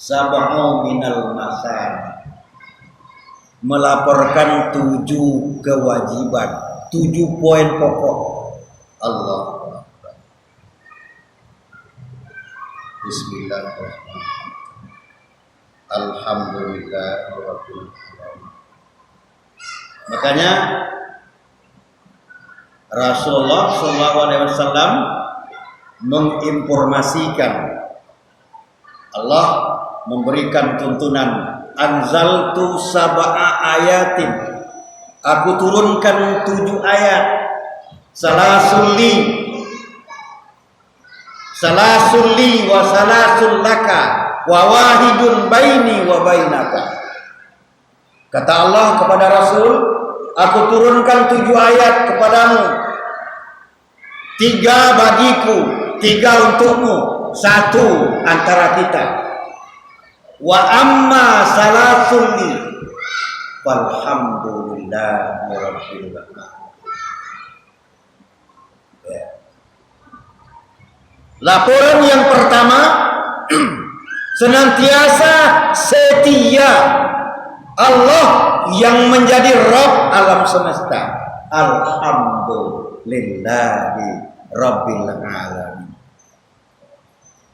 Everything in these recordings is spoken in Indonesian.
sab'u minal masani, melaporkan 7 kewajiban, 7 poin pokok. Allah. Bismillahirrahmanirrahim. Alhamdulillahirabbil alamin. Makanya Rasulullah SAW menginformasikan, Allah memberikan tuntunan, anzaltu sab'a ayatin, aku turunkan 7 ayat, salasulli wa salasul laka wa wahidun baini wa bainaka. Kata Allah kepada Rasul, aku turunkan 7 ayat kepadamu, 3 bagiku, 3 untukmu, 1 antara kita. Wa amma salasulli walhamdulillahi rabbil alamin. Laporan yang pertama, senantiasa setia Allah yang menjadi Rabb alam semesta. Alhamdulillahi rabbil alamin.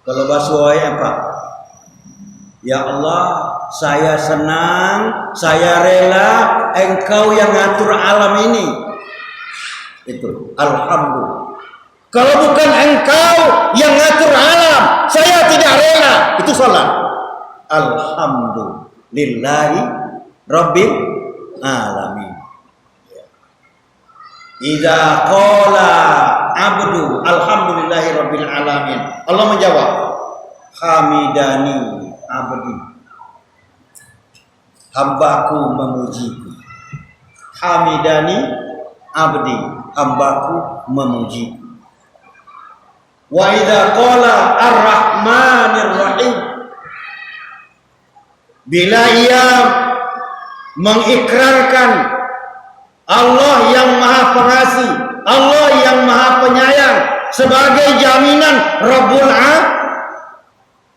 Kalau bahasa apa? Ya Allah, saya senang, saya rela Engkau yang ngatur alam ini. Itu alhamdulillah. Kalau bukan Engkau yang ngatur alam, saya tidak rela. Itu salah. Alhamdulillahi rabbil alamin. Idza qala abdu alhamdulillahi rabbil alamin, Allah menjawab, hamidani abdi, hambaku memujiku. Hamidani abdi, hambaku memujiku. Wa idza qala ar-rahmanir rahim, bila ia mengikrarkan Allah yang maha pengasih, Allah yang maha penyayang sebagai jaminan Rabbul Alamin.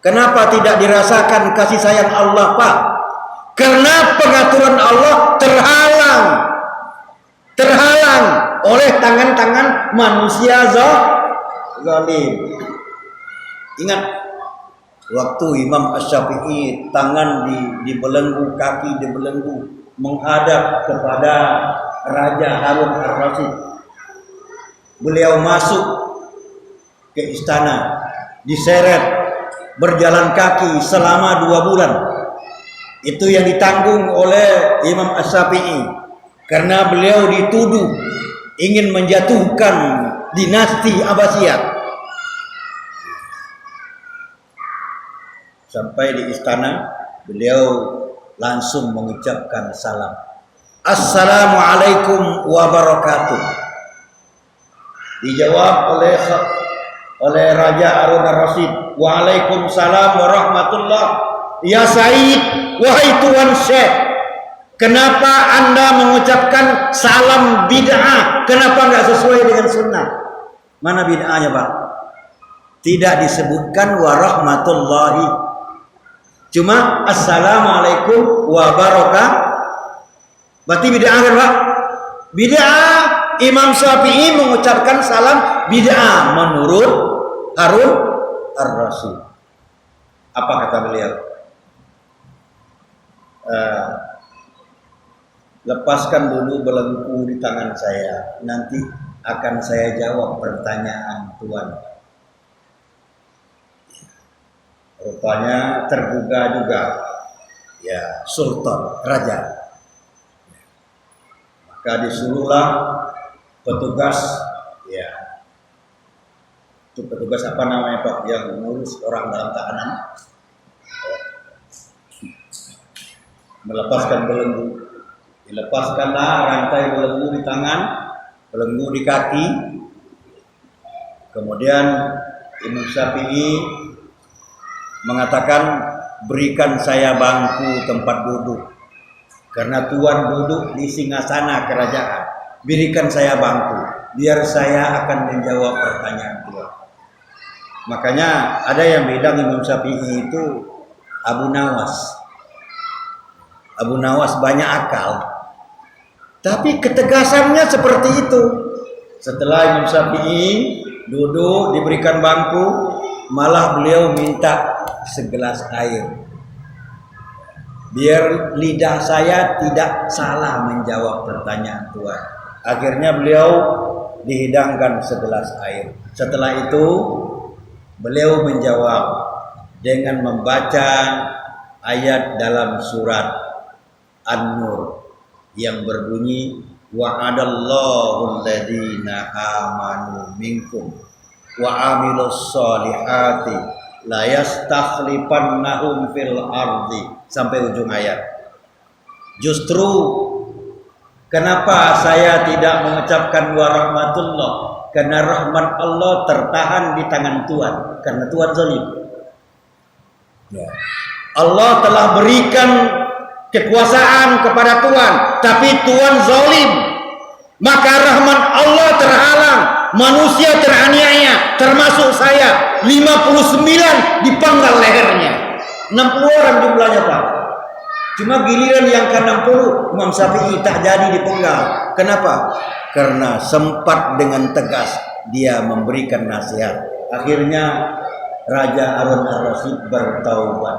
Kenapa tidak dirasakan kasih sayang Allah, Pak? Karena pengaturan Allah terhalang oleh tangan-tangan manusia zalim. Ingat waktu Imam Asy-Syafi'i tangan dibelenggu, kaki dibelenggu, menghadap kepada Raja Harun ar-Rasyid. Beliau masuk ke istana, diseret, berjalan kaki selama 2 bulan. Itu yang ditanggung oleh Imam Asy-Syafi'i karena beliau dituduh ingin menjatuhkan dinasti Abbasiyah. Sampai di istana, beliau langsung mengucapkan salam. Assalamualaikum wabarakatuh. Dijawab oleh Raja Harun ar-Rasyid, waalaikumsalam warahmatullah. Ya Said, wahai Tuan Syekh, kenapa Anda mengucapkan salam bid'ah? Kenapa enggak sesuai dengan sunnah? Mana bid'ahnya, Pak? Tidak disebutkan warahmatullahi. Cuma assalamualaikum wabarakatuh. Berarti bid'ah kan, Pak? Bid'ah. Imam Syafi'i mengucapkan salam bid'ah menurut Harun ar-Rasyid. Apa kata beliau? Lepaskan dulu belenggu di tangan saya, nanti akan saya jawab pertanyaan Tuan. Rupanya tergugah juga, ya, Sultan, Raja. Maka disuruhlah petugas, ya, itu petugas apa namanya, Pak, yang mengurus orang dalam tahanan, melepaskan belenggu. Dilepaskanlah rantai belenggu di tangan, belenggu di kaki. Kemudian Imam Syafi'i mengatakan, berikan saya bangku tempat duduk, karena Tuan duduk di singgasana kerajaan. Berikan saya bangku, biar saya akan menjawab pertanyaan Tuan. Makanya ada yang bilang Imam Syafi'i itu Abu Nawas. Abu Nawas banyak akal, tapi ketegasannya seperti itu. Setelah Imam Syafi'i duduk diberikan bangku, malah beliau minta segelas air, biar lidah saya tidak salah menjawab pertanyaan Tuhan. Akhirnya beliau dihidangkan segelas air. Setelah itu beliau menjawab dengan membaca ayat dalam surat An-Nur yang berbunyi wa'adallahu alladhina amanu minkum wa amilus solihati la yastakhlifannahum fil ardi, sampai ujung ayat. Justru kenapa saya tidak mengucapkan wa rahmatullah? Karena rahmat Allah tertahan di tangan Tuhan, karena Tuhan zalim. Ya. Allah telah berikan kekuasaan kepada Tuhan, tapi Tuhan zalim. Maka rahmat Allah terhalang, manusia teraniaya, termasuk saya. 59 dipenggal lehernya. 60 orang jumlahnya Pak. Cuma giliran yang ke-60 Imam Syafi'i tak jadi dipenggal. Kenapa? Karena sempat dengan tegas dia memberikan nasihat. Akhirnya Raja Harun ar-Rasyid bertaubat.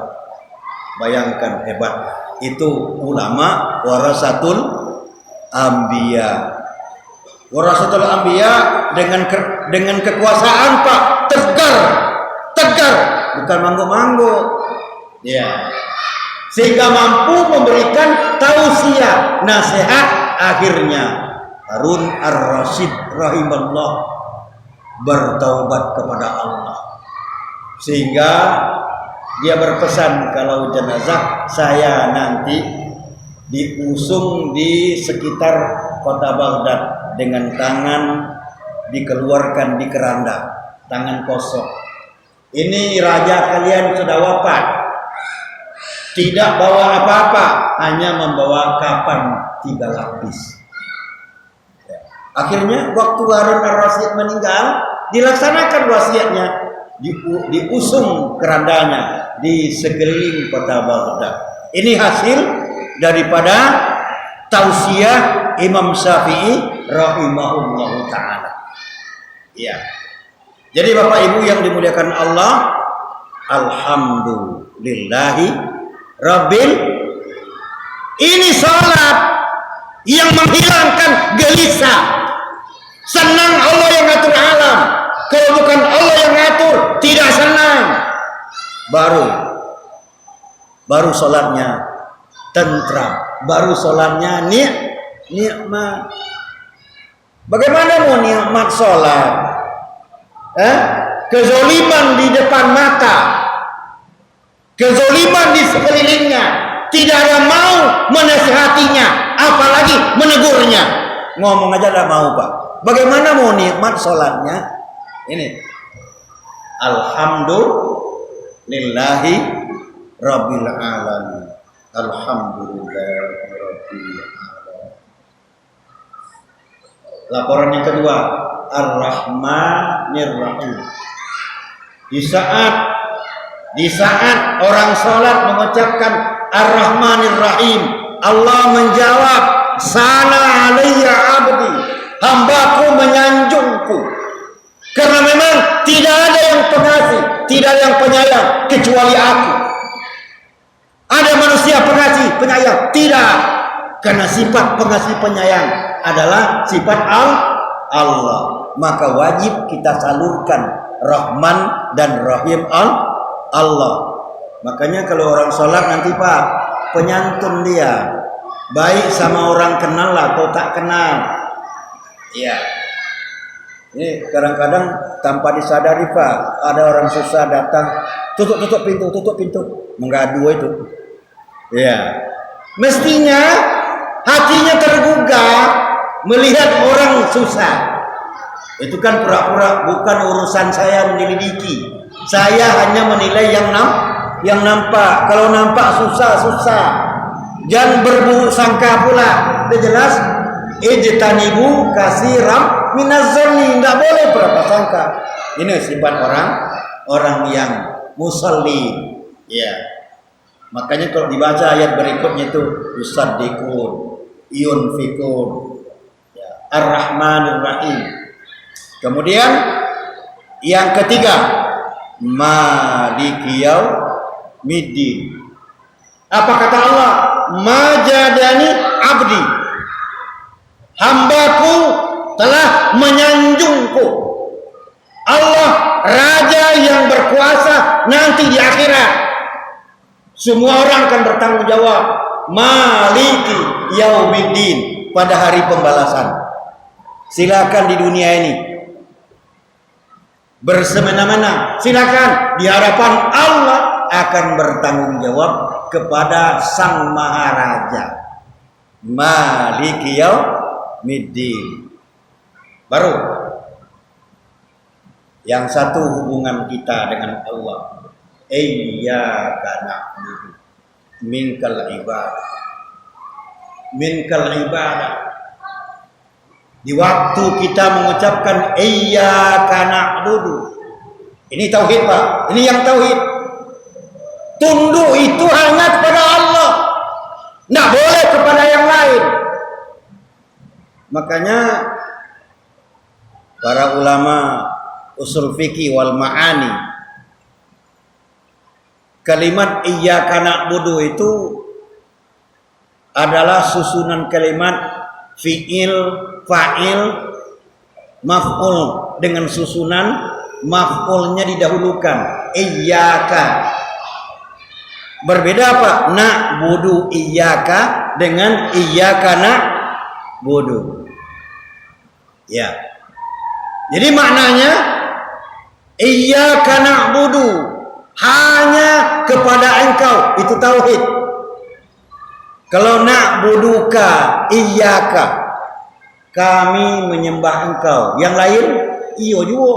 Bayangkan hebat. Itu ulama warasatul anbiya. Warasatul anbiya dengan kekuasaan Pak, tegar, bukan manggo-manggo. Ya. Sehingga mampu memberikan tausiah, nasihat. Akhirnya Harun ar-Rasyid rahimahullah bertaubat kepada Allah. Sehingga dia berpesan, kalau jenazah saya nanti diusung di sekitar kota Baghdad dengan tangan dikeluarkan di keranda, tangan kosong. Ini raja kalian sudah wafat, tidak bawa apa-apa, hanya membawa kafan 3 lapis. Akhirnya waktu Harun ar-Rasyid meninggal, dilaksanakan wasiatnya, diusung kerandanya di sekeliling kota Baghdad. Ini hasil daripada tausiah Imam Syafi'i rahimahullahu ta'ala. Ya. Jadi Bapak Ibu yang dimuliakan Allah, alhamdulillahi rabbil, ini salat yang menghilangkan gelisah. Senang Allah yang ngatur alam. Kalau bukan Allah yang ngatur, tidak senang. Baru sholatnya tentram, baru sholatnya nikmat. Bagaimana mau nikmat sholat? Kezoliman di depan mata, kezoliman di sekelilingnya, tidak ada mau menasihatinya, apalagi menegurnya. Ngomong aja tidak mau Pak. Bagaimana mau nikmat sholatnya? Ini alhamdulillahi rabbil alamin. Alhamdulillahi rabbil alamin. Laporan yang kedua, Ar-Rahmanir Rahim. Di saat orang sholat mengucapkan Ar-Rahmanir Rahim, Allah menjawab, sana alayya abdi, hambaku menyanjungku. Karena memang tidak ada yang pengasih, tidak ada yang penyayang kecuali aku. Ada manusia pengasih, penyayang? Tidak. Karena sifat pengasih penyayang adalah sifat Allah. Maka wajib kita salurkan Rahman dan Rahim Allah. Makanya kalau orang sholat nanti Pak, penyantun dia, baik sama orang kenal atau tak kenal. Iya. Ini kadang-kadang tanpa disadari Pak, ada orang susah datang, tutup pintu, menggadu itu. Ya, mestinya hatinya tergugah melihat orang susah. Itu kan pura-pura, bukan urusan saya menyelidiki. Saya hanya menilai yang nampak. Kalau nampak susah. Jangan berburuk sangka pula. Itu jelas. Ijtanibu kasiram minaz-zanni, tidak boleh berprasangka. Ini sifat orang yang musalli. Ya. Makanya kalau dibaca ayat berikutnya itu yusaddiqun, yunfikun, ya, ar-rahmanir rahim. Kemudian yang ketiga, maliki yaumiddin. Apa kata Allah? Majadani abdi, hambaku telah menyanjungku. Allah raja yang berkuasa nanti di akhirat. Semua orang akan bertanggung jawab. Maliki yaumiddin, pada hari pembalasan. Silakan di dunia ini bersemena-mena, silakan, di hadapan Allah akan bertanggung jawab kepada Sang Maharaja. Maliki yaumiddin. Baru yang satu hubungan kita dengan Allah. Iyyaka na'budu, minkal ibadah. Minkal ibadah. Di waktu kita mengucapkan iyyaka na'budu, ini tauhid, Pak. Ini yang tauhid. Tunduk itu hanya kepada Allah, tidak boleh kepada yang lain. Makanya para ulama usul fikih wal ma'ani, kalimat iyyaka na'budu itu adalah susunan kalimat fi'il, fa'il, maf'ul dengan susunan maf'ulnya didahulukan. Iyyaka. Berbeda apa? Na'budu iyyaka dengan iyyaka na'budu. Ya. Jadi maknanya iyyaka na'budu, hanya kepada Engkau, itu tauhid. Kalau na'buduka iyyaka, kami menyembah Engkau, yang lain iyo juga.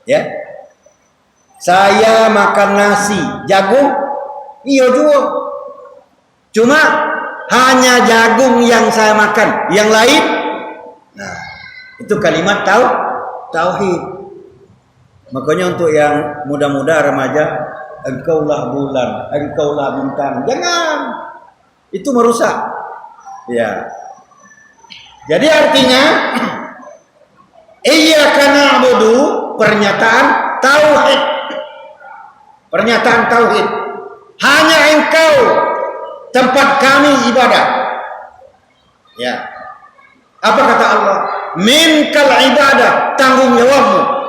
Ya. Saya makan nasi jagung, iyo juga. Cuma hanya jagung yang saya makan, yang lain. Nah, itu kalimat tauhid. Makanya untuk yang muda-muda remaja, engkaulah bulan, engkaulah bintang, jangan. Itu merusak. Ya. Jadi artinya iyyaka na'budu, pernyataan tauhid. Pernyataan tauhid. Hanya Engkau tempat kami ibadah. Ya. Apa kata Allah? Minkal ibadah, tanggung jawabmu.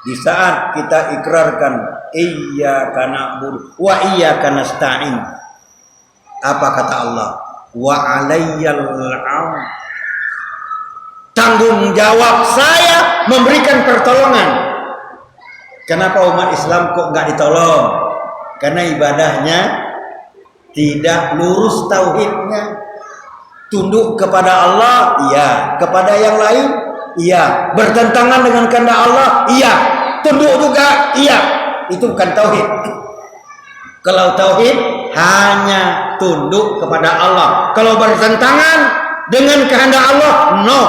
Di saat kita ikrarkan iyyaka na'budu wa iyyaka nasta'in, apa kata Allah? Wa 'alayyal 'aun. Tanggung jawab saya memberikan pertolongan. Kenapa umat Islam kok nggak ditolong? Karena ibadahnya tidak lurus tauhidnya. Tunduk kepada Allah, iya. Kepada yang lain, iya. Bertentangan dengan kehendak Allah, iya. Tunduk juga, iya. Itu bukan tauhid. Kalau tauhid hanya tunduk kepada Allah. Kalau bertentangan dengan kehendak Allah, no.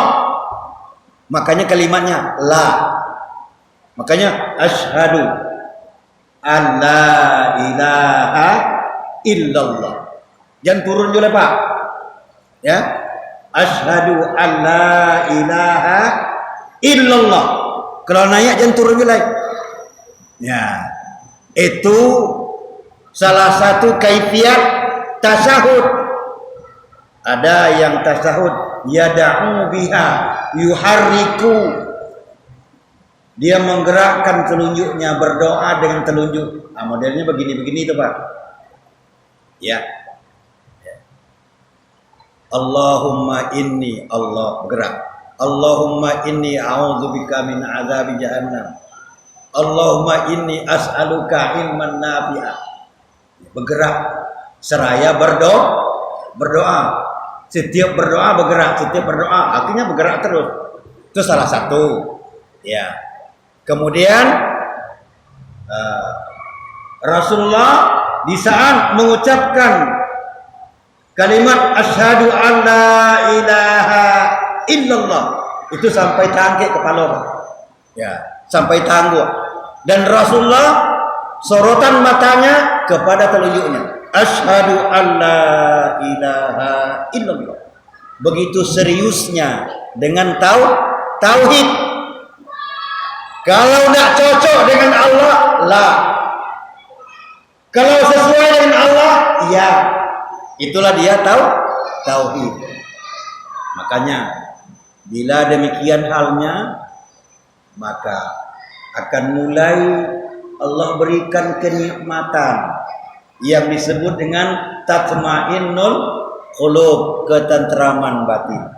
Makanya kalimatnya la. Makanya asyhadu an la ilaha illallah. Jangan turun dulu, Pak. Ya. Asyhadu an la ilaha illallah. Kalau naik jangan turun dulu. Ya. Itu salah satu kaifiat tasyahud. Ada yang tasyahud yada'u biha, yuharriku. Dia menggerakkan telunjuknya, berdoa dengan telunjuk. Nah, modelnya begini-begini itu, Pak. Ya. Allahumma inni, Allah bergerak. Allahumma inni a'udzubika min azabi jahannam. Allahumma inni as'aluka ilman nafi'a. Bergerak seraya berdoa. Setiap berdoa bergerak, setiap berdoa akhirnya bergerak terus. Itu salah satu. Ya. Kemudian Rasulullah di saat mengucapkan kalimat asyhadu an la ilaha illallah, itu sampai tangkik kepala. Ya, sampai tangguh. Dan Rasulullah sorotan matanya kepada telunjuknya. Asyhadu alla ilaha illallah. Begitu seriusnya dengan tauhid. Kalau tidak cocok dengan Allah, la. Kalau sesuai dengan Allah, ya. Itulah dia tauhid. Makanya bila demikian halnya, maka akan mulai Allah berikan kenikmatan yang disebut dengan tatmainnul qulub, ketentraman batin.